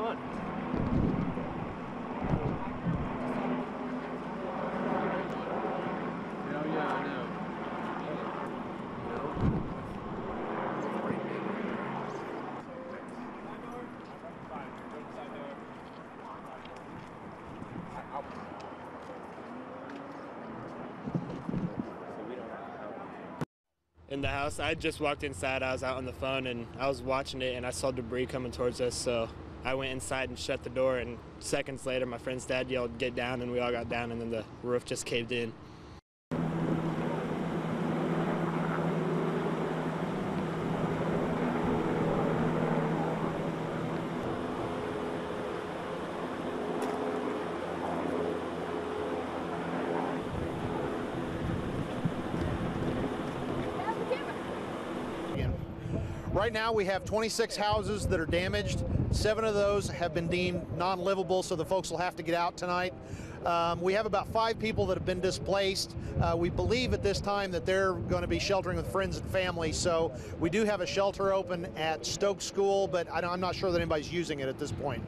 fun. Hell yeah, I know. In the house, I just walked inside. I was out on the phone and I was watching it and I saw debris coming towards us, so I went inside and shut the door, and seconds later my friend's dad yelled, "Get down," and we all got down, and then the roof just caved in. Right now we have 26 houses that are damaged. 7 of those have been deemed non-livable, so the folks will have to get out tonight. We have about 5 people that have been displaced. We believe at this time that they're going to be sheltering with friends and family, so we do have a shelter open at Stokes School, but I'm not sure that anybody's using it at this point.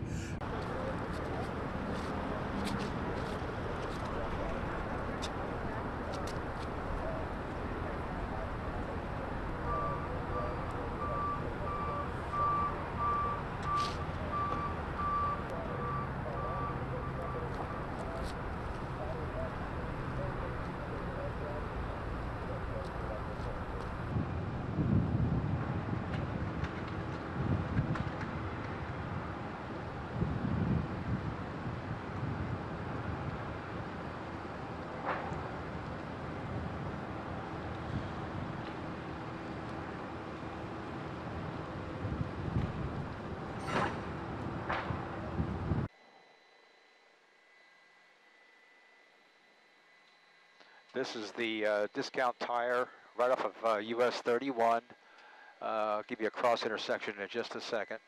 This is the Discount Tire right off of US 31. I'll give you a cross intersection in just a second.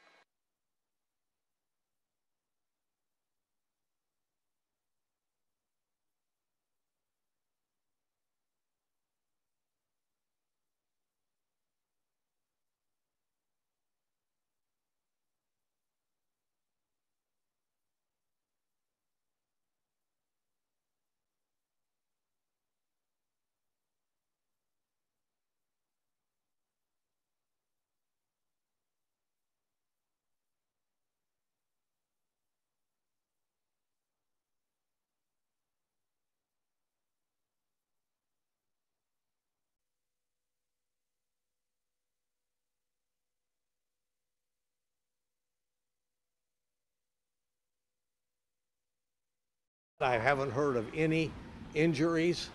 I haven't heard of any injuries,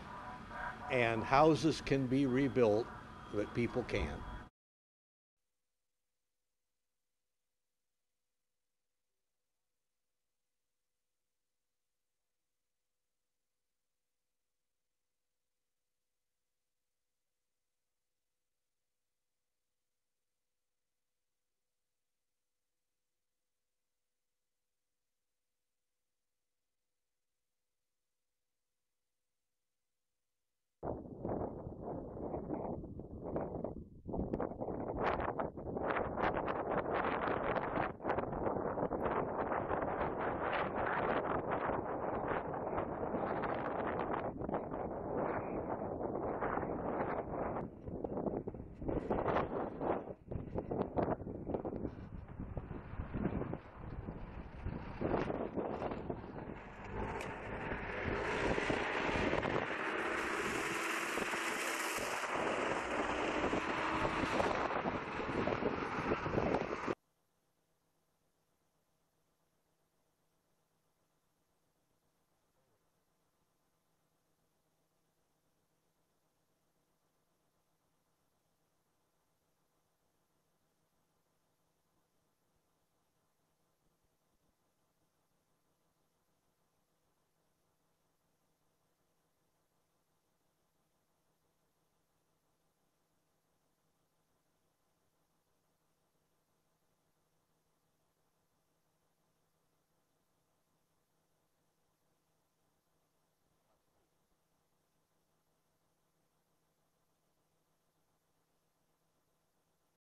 and houses can be rebuilt, but people can't.